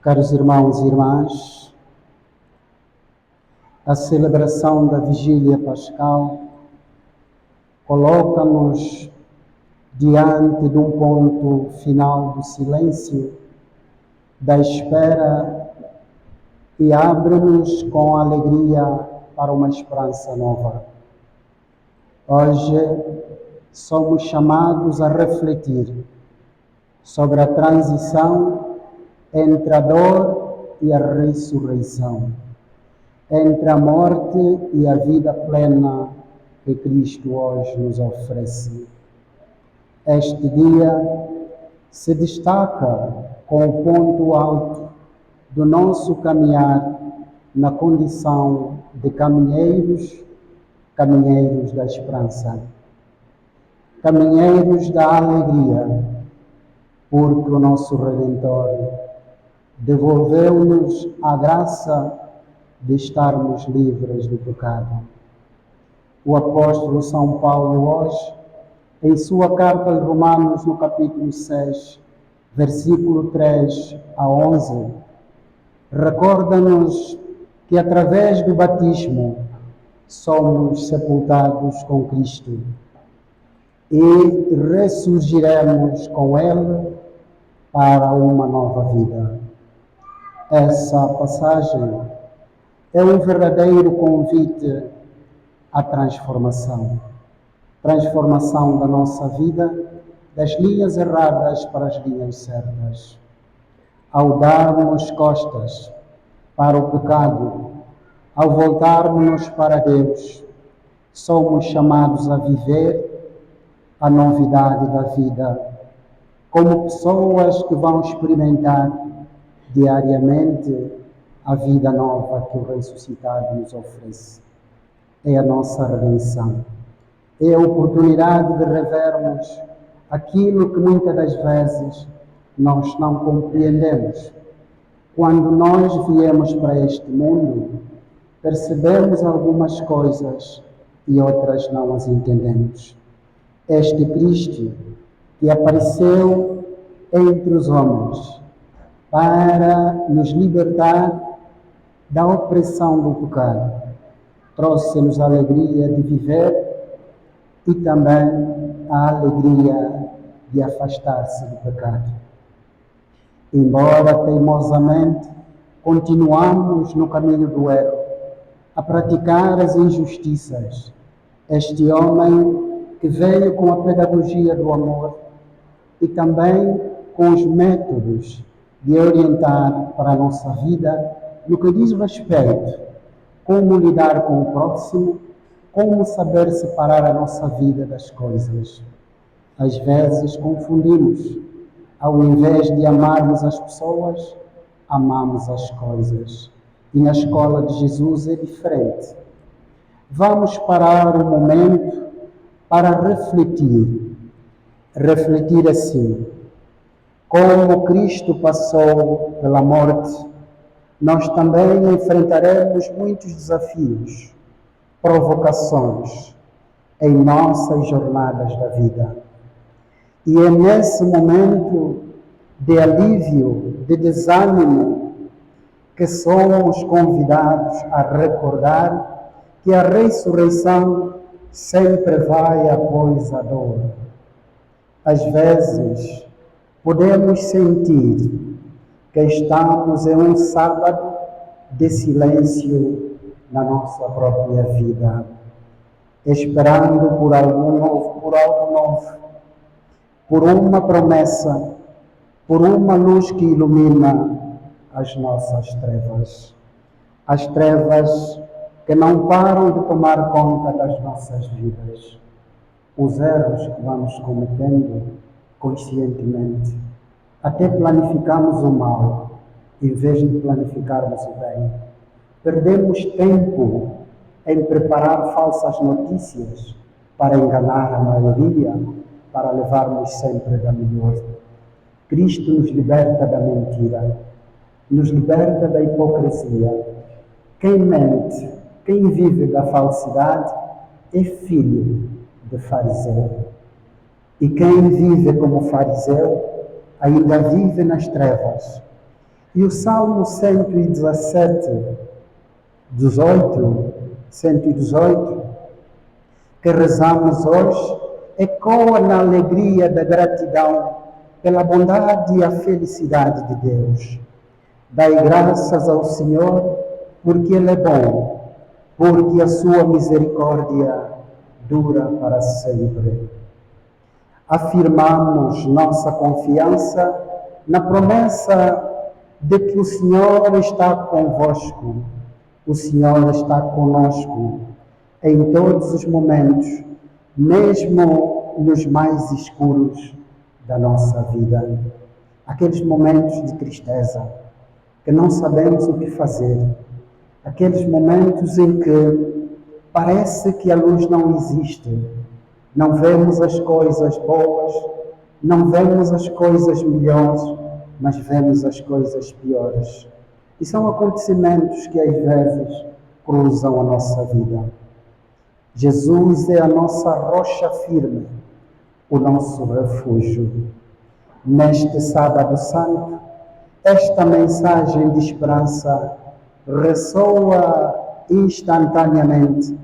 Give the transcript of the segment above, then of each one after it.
Caros irmãos e irmãs, a celebração da Vigília Pascal coloca-nos diante de um ponto final do silêncio, da espera, e abre-nos com alegria para uma esperança nova. Hoje somos chamados a refletir sobre a transição entre a dor e a ressurreição, entre a morte e a vida plena que Cristo hoje nos oferece. Este dia se destaca com o ponto alto do nosso caminhar na condição de caminheiros da esperança, caminheiros da alegria, porque o nosso Redentor devolveu-nos a graça de estarmos livres do pecado. O apóstolo São Paulo hoje, em sua carta aos Romanos, no capítulo 6, versículo 3 a 11, recorda-nos que através do batismo somos sepultados com Cristo e ressurgiremos com Ele para uma nova vida. Essa passagem é um verdadeiro convite à transformação da nossa vida, das linhas erradas para as linhas certas. Ao darmos costas para o pecado, ao voltarmos para Deus, somos chamados a viver a novidade da vida, como pessoas que vão experimentar diariamente a vida nova que o ressuscitado nos oferece. É a nossa redenção. É a oportunidade de revermos aquilo que muitas das vezes nós não compreendemos. Quando nós viemos para este mundo, percebemos algumas coisas e outras não as entendemos. Este Cristo que apareceu entre os homens para nos libertar da opressão do pecado, trouxe-nos a alegria de viver e também a alegria de afastar-se do pecado. Embora teimosamente continuamos no caminho do erro, a praticar as injustiças, este homem que veio com a pedagogia do amor e também com os métodos de orientar para a nossa vida no que diz respeito como lidar com o próximo, como saber separar a nossa vida das coisas. Às vezes confundimos. Ao invés de amarmos as pessoas, amamos as coisas. E na escola de Jesus é diferente. Vamos parar um momento para refletir. Refletir assim: como Cristo passou pela morte, nós também enfrentaremos muitos desafios, provocações em nossas jornadas da vida. E é nesse momento de alívio, de desânimo, que somos convidados a recordar que a ressurreição sempre vai após a dor. Às vezes, podemos sentir que estamos em um sábado de silêncio na nossa própria vida, esperando por algo novo, por uma promessa, por uma luz que ilumina as nossas trevas. As trevas que não param de tomar conta das nossas vidas. Os erros que vamos cometendo conscientemente. Até planificamos o mal, em vez de planificarmos o bem. Perdemos tempo em preparar falsas notícias para enganar a maioria, para levarmos sempre da melhor. Cristo nos liberta da mentira, nos liberta da hipocrisia. Quem mente, quem vive da falsidade, é filho de fariseu. E quem vive como fariseu, ainda vive nas trevas, E o Salmo 118, que rezamos hoje, ecoa na alegria da gratidão pela bondade e a felicidade de Deus. Dai graças ao Senhor, porque Ele é bom, porque a sua misericórdia dura para sempre. Afirmamos nossa confiança na promessa de que o Senhor está convosco, o Senhor está conosco em todos os momentos, mesmo nos mais escuros da nossa vida. Aqueles momentos de tristeza, que não sabemos o que fazer, aqueles momentos em que parece que a luz não existe, não vemos as coisas boas, não vemos as coisas melhores, mas vemos as coisas piores. E são acontecimentos que às vezes cruzam a nossa vida. Jesus é a nossa rocha firme, o nosso refúgio. Neste sábado santo, esta mensagem de esperança ressoa instantaneamente,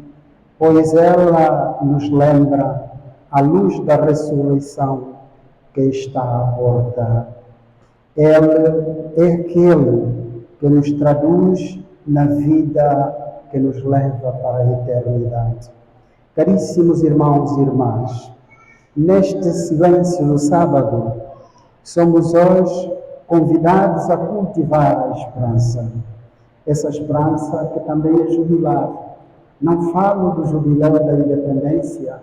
pois ela nos lembra a luz da ressurreição que está à porta. Ele é aquele que nos traduz na vida que nos leva para a eternidade. Caríssimos irmãos e irmãs, neste silêncio do sábado, somos hoje convidados a cultivar a esperança. Essa esperança que também é jubilar. Não falo do jubileu da independência,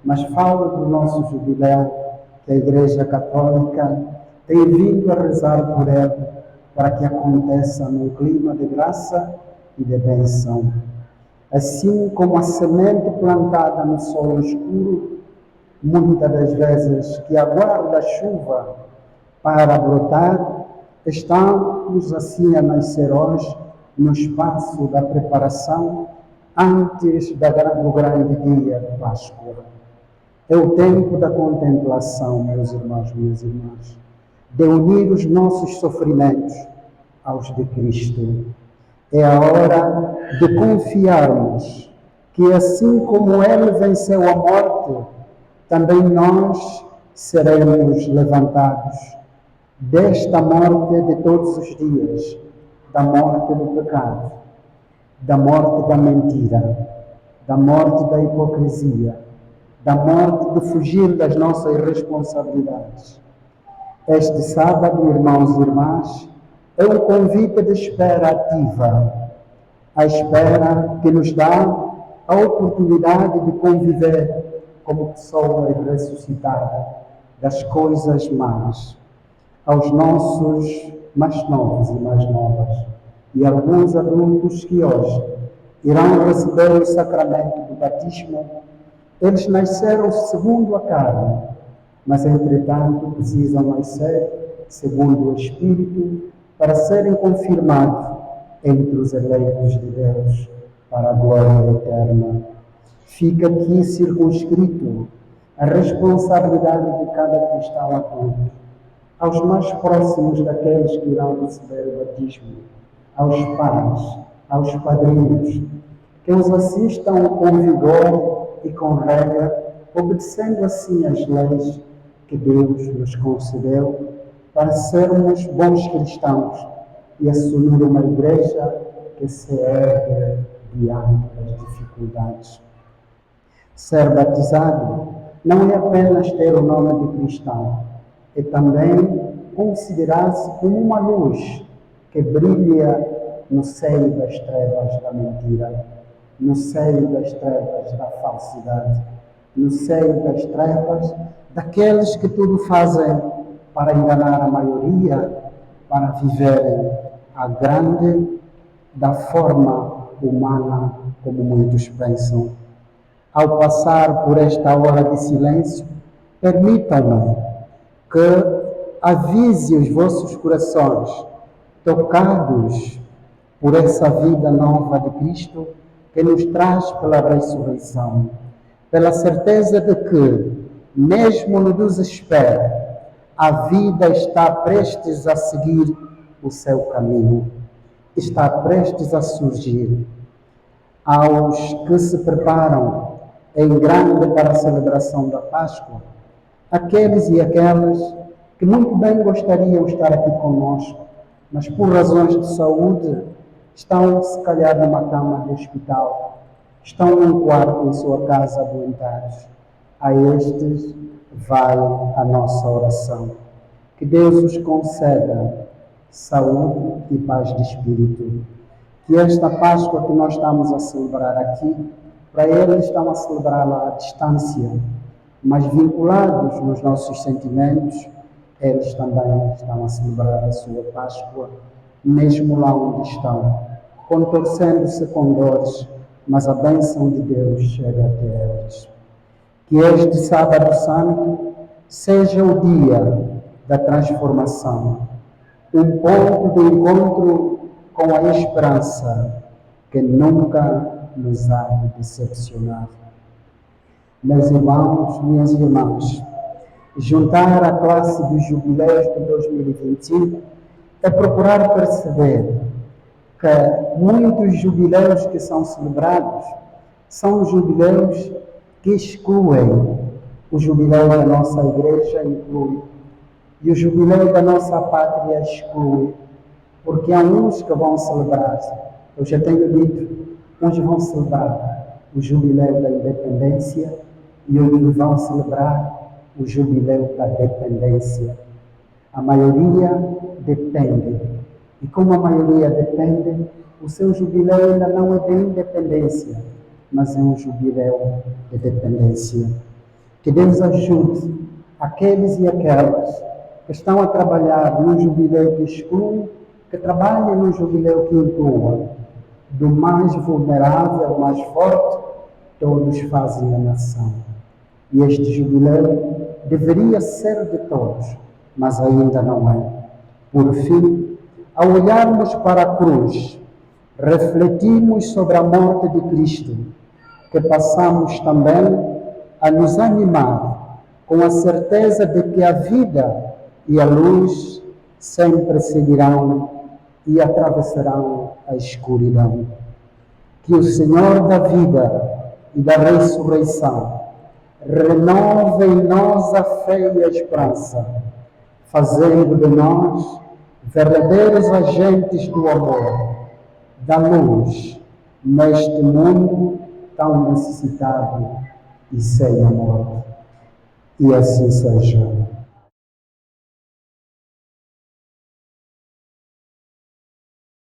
mas falo do nosso jubileu que a Igreja Católica tem vindo a rezar por ele, para que aconteça num clima de graça e de bênção. Assim como a semente plantada no solo escuro, muitas das vezes que aguarda a chuva para brotar, estamos assim a nascer hoje no espaço da preparação antes do grande dia de Páscoa. É o tempo da contemplação, meus irmãos, minhas irmãs, de unir os nossos sofrimentos aos de Cristo. É a hora de confiarmos que, assim como Ele venceu a morte, também nós seremos levantados desta morte de todos os dias, da morte do pecado, da morte da mentira, da morte da hipocrisia, da morte de fugir das nossas responsabilidades. Este sábado, irmãos e irmãs, é um convite de espera ativa, a espera que nos dá a oportunidade de conviver como pessoas ressuscitadas das coisas más. Aos nossos mais novos e mais novas, e alguns adultos que hoje irão receber o sacramento do batismo, eles nasceram segundo a carne, mas entretanto precisam nascer segundo o Espírito para serem confirmados entre os eleitos de Deus para a glória eterna. Fica aqui circunscrito a responsabilidade de cada cristão adulto, aos mais próximos daqueles que irão receber o batismo, aos pais, aos padrinhos, que os assistam com vigor e com regra, obedecendo assim as leis que Deus nos concedeu para sermos bons cristãos e assumir uma igreja que se ergue diante das dificuldades. Ser batizado não é apenas ter o nome de cristão, é também considerar-se como uma luz que brilha no seio das trevas da mentira, no seio das trevas da falsidade, no seio das trevas daqueles que tudo fazem para enganar a maioria, para viverem a grande da forma humana como muitos pensam. Ao passar por esta hora de silêncio, permitam-me que avise os vossos corações, tocados por essa vida nova de Cristo, que nos traz pela ressurreição, pela certeza de que, mesmo no desespero, a vida está prestes a seguir o seu caminho. Está prestes a surgir. Aos que se preparam em grande para a celebração da Páscoa, aqueles e aquelas que muito bem gostariam de estar aqui conosco, mas por razões de saúde estão, se calhar, numa cama de hospital, estão num quarto em sua casa adoentados. A estes vai a nossa oração. Que Deus os conceda saúde e paz de espírito. Que esta Páscoa que nós estamos a celebrar aqui, para eles estão a celebrá-la à distância, mas vinculados nos nossos sentimentos, eles também estão a celebrar a sua Páscoa, mesmo lá onde estão, contorcendo-se com dores, mas a bênção de Deus chega até eles. Que este Sábado Santo seja o dia da transformação, um ponto de encontro com a esperança que nunca nos há de decepcionar. Meus irmãos, minhas irmãs, juntar a classe dos jubileus de 2025 é procurar perceber que muitos jubileus que são celebrados são jubileus que excluem. O jubileu da nossa igreja inclui, e o jubileu da nossa pátria exclui, porque há uns que vão celebrar, eu já tenho dito, uns vão celebrar o jubileu da independência e outros vão celebrar o jubileu da dependência. A maioria depende, e como a maioria depende, o seu jubileu ainda não é de independência, mas é um jubileu de dependência. Que Deus ajude aqueles e aquelas que estão a trabalhar num jubileu que exclui, que trabalhem num jubileu que inclua. Do mais vulnerável ao mais forte, todos fazem a nação. E este jubileu deveria ser de todos, mas ainda não é. Por fim, ao olharmos para a cruz, refletimos sobre a morte de Cristo, que passamos também a nos animar com a certeza de que a vida e a luz sempre seguirão e atravessarão a escuridão. Que o Senhor da vida e da ressurreição renove em nós a fé e a esperança, fazendo de nós verdadeiros agentes do amor, da luz, neste mundo tão necessitado e sem amor. E assim seja.